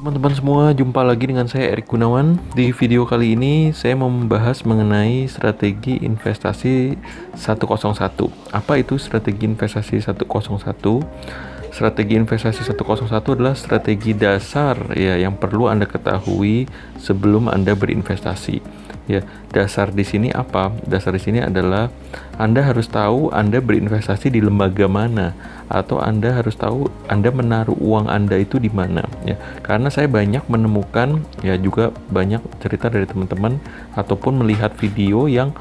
Teman-teman semua, jumpa lagi dengan saya Erik Gunawan. Di video kali ini saya mau membahas mengenai strategi investasi 101. Apa itu strategi investasi 101? Strategi investasi 101 adalah strategi dasar ya yang perlu Anda ketahui sebelum Anda berinvestasi. Ya, dasar di sini apa? Dasar di sini adalah Anda harus tahu Anda berinvestasi di lembaga mana, atau Anda harus tahu Anda menaruh uang Anda itu di mana ya. Karena saya banyak menemukan ya, juga banyak cerita dari teman-teman ataupun melihat video yang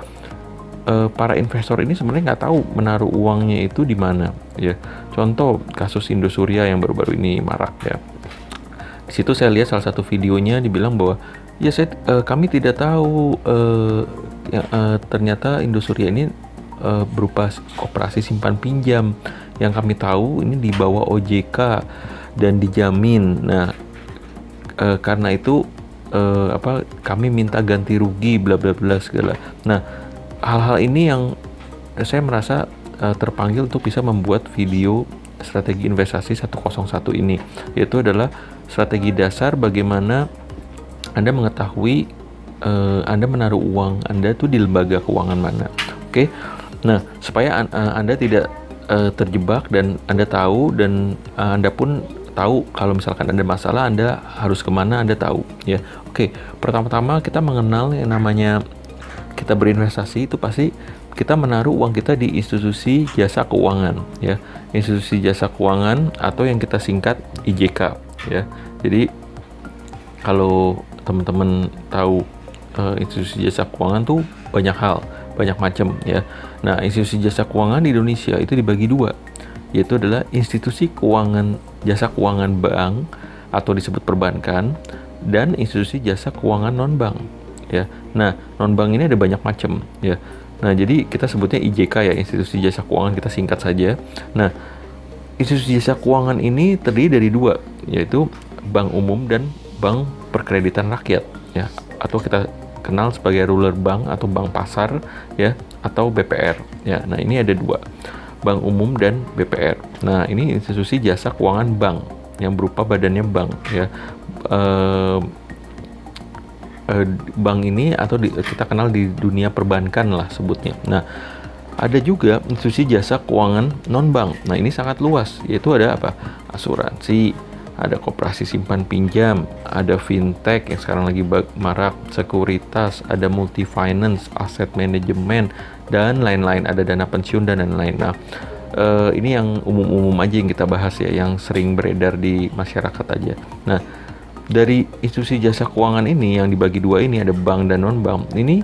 para investor ini sebenarnya nggak tahu menaruh uangnya itu di mana ya. Contoh kasus Indosuria yang baru-baru ini marak ya. Di situ saya lihat salah satu videonya dibilang bahwa ya kami tidak tahu ternyata Indosuria ini berupa koperasi simpan pinjam. Yang kami tahu ini di bawah OJK dan dijamin. Nah, karena itu kami minta ganti rugi bla bla bla segala. Nah, hal-hal ini yang saya merasa terpanggil untuk bisa membuat video strategi investasi 101 ini, yaitu adalah strategi dasar bagaimana Anda mengetahui Anda menaruh uang Anda tuh di lembaga keuangan mana. Oke. Nah, supaya Anda tidak terjebak dan Anda tahu, dan Anda pun tahu kalau misalkan ada masalah Anda harus kemana, Anda tahu ya. Oke, pertama-tama kita mengenal yang namanya kita berinvestasi itu pasti kita menaruh uang kita di institusi jasa keuangan ya. Institusi jasa keuangan atau yang kita singkat IJK ya. Jadi kalau teman-teman tahu institusi jasa keuangan tuh banyak hal, banyak macam ya. Nah, institusi jasa keuangan di Indonesia itu dibagi dua, yaitu adalah institusi keuangan jasa keuangan bank atau disebut perbankan, dan institusi jasa keuangan non bank ya. Nah, non bank ini ada banyak macam ya. Nah, jadi kita sebutnya IJK ya, institusi jasa keuangan, kita singkat saja. Nah, institusi jasa keuangan ini terdiri dari dua, yaitu bank umum dan bank perkreditan rakyat ya, atau kita kenal sebagai ruler bank atau bank pasar ya, atau BPR ya. Nah, ini ada dua, bank umum dan BPR. Nah, ini institusi jasa keuangan bank yang berupa badannya bank ya. Bank ini atau kita kenal di dunia perbankan lah sebutnya. Nah, ada juga institusi jasa keuangan non bank. Nah, ini sangat luas, yaitu ada apa? Asuransi, ada koperasi simpan pinjam, ada fintech yang sekarang lagi marak, sekuritas, ada multi finance, aset manajemen, dan lain-lain, ada dana pensiun dan lain-lain. Nah, ini yang umum-umum aja yang kita bahas ya, yang sering beredar di masyarakat aja. Nah, dari institusi jasa keuangan ini yang dibagi dua ini, ada bank dan non bank. Ini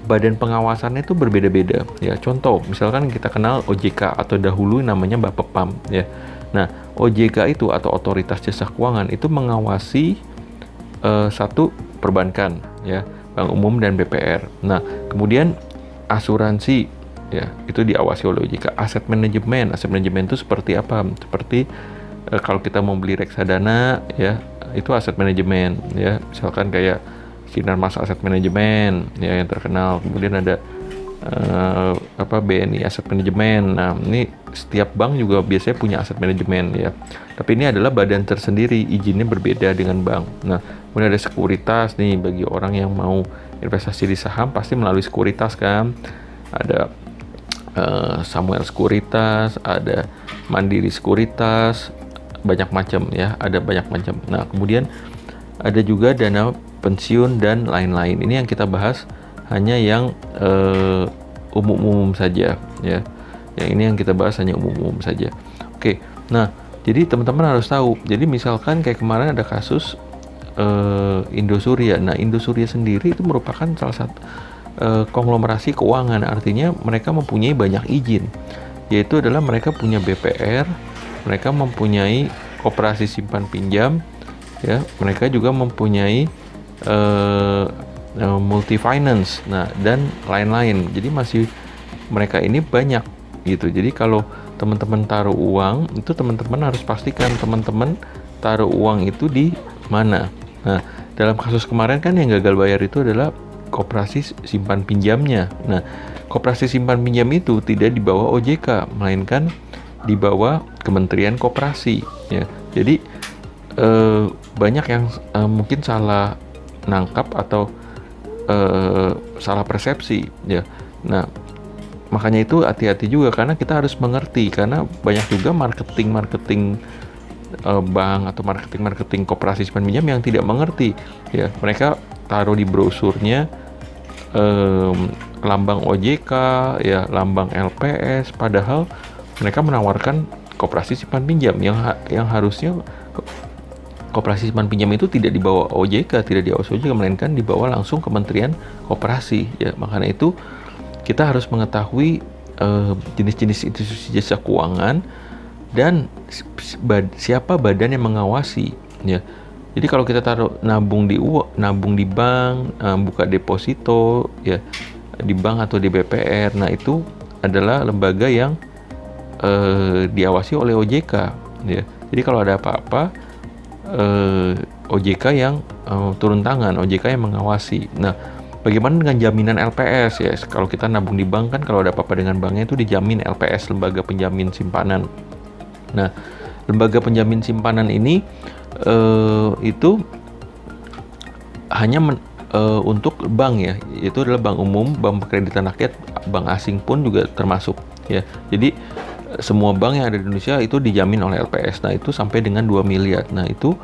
badan pengawasannya itu berbeda-beda ya. Contoh misalkan kita kenal OJK atau dahulu namanya Bapepam ya. Nah, OJK itu atau Otoritas Jasa Keuangan itu mengawasi satu perbankan ya, bank umum dan BPR. Nah, kemudian asuransi ya, itu diawasi oleh OJK. Aset manajemen itu seperti apa? Seperti kalau kita mau beli reksadana ya, itu aset manajemen ya, misalkan kayak Sinarmas Aset Manajemen ya yang terkenal. Kemudian ada BNI Aset Manajemen. Nah, ini setiap bank juga biasanya punya aset manajemen ya. Tapi ini adalah badan tersendiri, izinnya berbeda dengan bank. Nah, kemudian ada sekuritas nih, bagi orang yang mau investasi di saham pasti melalui sekuritas kan. Ada Samuel Sekuritas, ada Mandiri Sekuritas, banyak macam ya, ada banyak macam. Nah, kemudian ada juga dana pensiun dan lain-lain. Ini yang kita bahas hanya yang umum-umum saja ya. Yang ini yang kita bahas hanya umum-umum saja. Oke. Nah, jadi teman-teman harus tahu. Jadi misalkan kayak kemarin ada kasus Indosuria. Nah, Indosuria sendiri itu merupakan salah satu konglomerasi keuangan. Artinya mereka mempunyai banyak izin. Yaitu adalah mereka punya BPR, mereka mempunyai koperasi simpan pinjam ya, mereka juga mempunyai multi finance, nah dan lain-lain. Jadi masih mereka ini banyak gitu. Jadi kalau teman-teman taruh uang itu, teman-teman harus pastikan teman-teman taruh uang itu di mana. Nah, dalam kasus kemarin kan yang gagal bayar itu adalah koperasi simpan pinjamnya. Nah, koperasi simpan pinjam itu tidak di bawah OJK, melainkan di bawah Kementerian Koperasi ya. Jadi banyak yang mungkin salah nangkap atau salah persepsi ya. Nah, makanya itu hati-hati juga karena kita harus mengerti, karena banyak juga marketing bank atau marketing koperasi simpan pinjam yang tidak mengerti ya. Mereka taruh di brosurnya lambang OJK ya, lambang LPS, padahal mereka menawarkan koperasi simpan pinjam yang harusnya koperasi simpan pinjam itu tidak dibawa OJK, tidak diawasi OJK, melainkan dibawa langsung Kementerian Koperasi ya. Makanya itu kita harus mengetahui jenis-jenis institusi jasa keuangan dan siapa badan yang mengawasi ya. Jadi kalau kita taruh nabung di bank, buka deposito ya di bank atau di BPR, nah itu adalah lembaga yang diawasi oleh OJK ya. Jadi kalau ada apa-apa OJK yang turun tangan, OJK yang mengawasi. Nah, bagaimana dengan jaminan LPS ya? Kalau kita nabung di bank kan kalau ada apa-apa dengan banknya itu dijamin LPS, lembaga penjamin simpanan. Nah, lembaga penjamin simpanan ini itu hanya untuk bank ya, itu adalah bank umum, bank perkreditan rakyat, bank asing pun juga termasuk ya. Jadi semua bank yang ada di Indonesia itu dijamin oleh LPS. Nah, itu sampai dengan 2 miliar. Nah, itu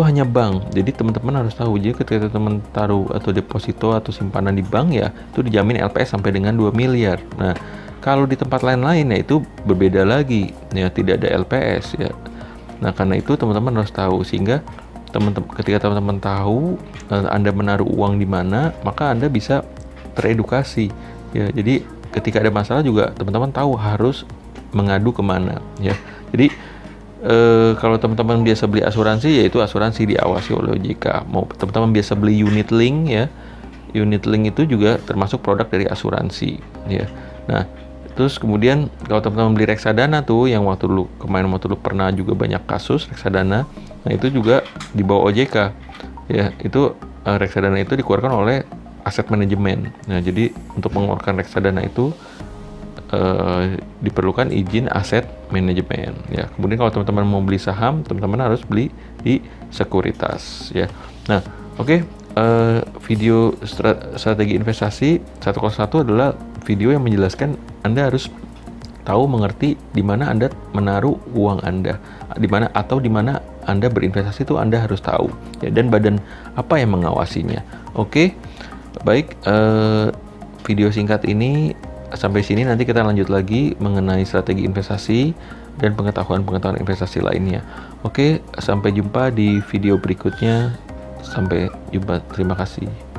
hanya bank. Jadi teman-teman harus tahu, jadi ketika teman taruh atau deposito atau simpanan di bank ya, itu dijamin LPS sampai dengan 2 miliar. Nah, kalau di tempat lain-lain ya itu berbeda lagi. Ya, tidak ada LPS ya. Nah, karena itu teman-teman harus tahu, sehingga ketika teman-teman tahu Anda menaruh uang di mana, maka Anda bisa teredukasi. Ya, jadi ketika ada masalah juga teman-teman tahu harus mengadu kemana ya. Jadi kalau teman-teman biasa beli asuransi, yaitu asuransi diawasi oleh OJK. Mau teman-teman biasa beli unit link ya, unit link itu juga termasuk produk dari asuransi ya. Nah, terus kemudian kalau teman-teman beli reksadana tuh, yang waktu dulu pernah juga banyak kasus reksadana, nah itu juga di bawah OJK ya. Itu reksadana itu dikeluarkan oleh aset manajemen. Nah, jadi untuk mengeluarkan reksadana itu diperlukan izin aset manajemen ya. Kemudian kalau teman-teman mau beli saham, teman-teman harus beli di sekuritas ya. Nah, oke. Video strategi investasi 101 adalah video yang menjelaskan Anda harus tahu, mengerti di mana Anda menaruh uang Anda, di mana Anda berinvestasi, itu Anda harus tahu ya, dan badan apa yang mengawasinya. Oke. Baik, video singkat ini sampai sini, nanti kita lanjut lagi mengenai strategi investasi dan pengetahuan investasi lainnya. Oke, sampai jumpa di video berikutnya. Sampai jumpa. Terima kasih.